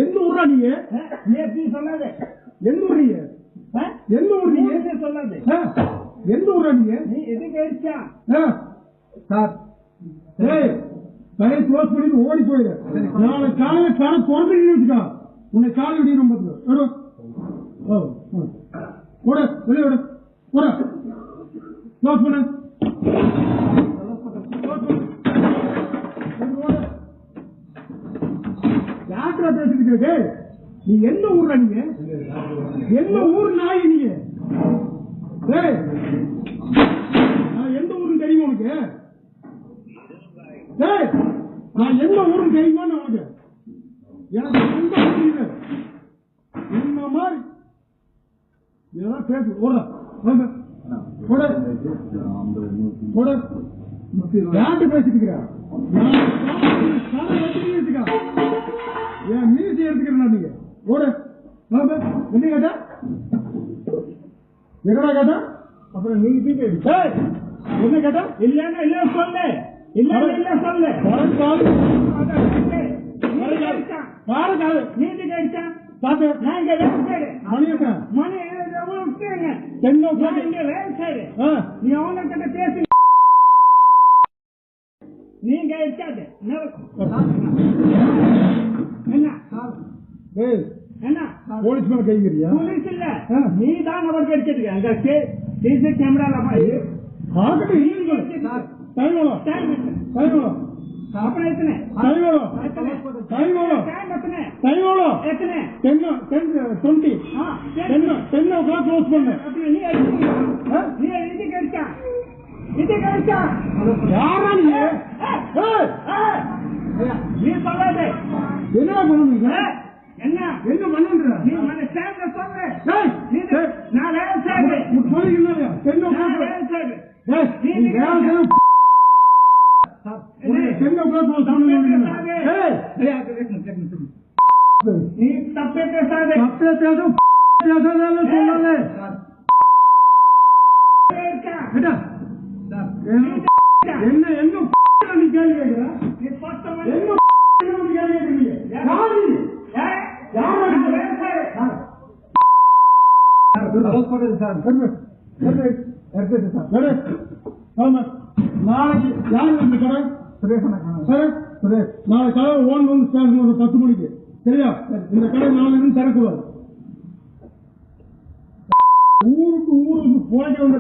எந்த ஊரா நீங்க? எப்படி சொல்லாது? எந்த ஊர் நீங்க? எந்த ஊர் நீங்க? சொல்லாது. எந்த ஊரா நீங்க? நீ எதுக்கு அடிச்சா? சார் கடை க்ளோஸ் பண்ணிட்டு ஓடி போயிரு. நாளை காலையில கடை திறந்து வச்சுக்கா. உன்னை காலை விட ரொம்ப கூட வெளியே விட கூட க்ளோஸ் பண்ணு. யாத்திரா பேசிட்டு நீ எந்த ஊர்ல? நீங்க எந்த ஊர் நாய்? நீங்க நான் எந்த ஊருன்னு தெரியுமா உனக்கு? நான் எந்த ஊருன்னு தெரியுமா உனக்கு? எனக்கு எந்த ஊர் என்ன மாதிரி இதெல்லாம் பேசு. யார்கிட்ட பேசிட்டு என் மீசி எடுத்துக்கிறேன். நீங்க ஓட என்ன கேட்டா? எங்கடா கேட்டா? அப்புறம் நீங்க என்ன கேட்டா? இல்லன்னா இல்ல சொல்லு. இல்ல இல்ல சொல்லு. நீதி கேட்டா பாத்து நாங்க மணி விட்டுருங்க. நீ அவன கிட்ட பேசி நீங்க இருக்காது என்ன போலீஸ் மேல கைங்கிறியா? போலீஸ் இல்ல, நீ தான் அவருக்கு எடுத்துருக்க. அங்க சிசி கேமரால अपने इतने टाइम वालों इतने 10:20 हां 10 o'clock क्लोज करना अपने नहीं इधर क्या यार ये ये சொல்ல दे என்ன பண்ணுவீங்க? என்ன பண்ணுவீங்க? நீ மன சேவ் சொல்ற நீ நான் வேற சேவ் சொல்றீங்க 10 o'clock சேவ் நீ நீ தப்பே பேசாதே சொல்லாதே என்ன என்ன நீ கேள்வி கேட்கிற? நீ பத்தவன் என்ன கேள்வி கேட்கிறீங்க? நாளைக்கு யாரு இந்த கடை? நாளை கடை ஓன் வந்து 10 மணிக்கு சரியா? இந்த கடை நாளைக்கு திறக்குவார். ஊருக்கு போய்க்க வந்த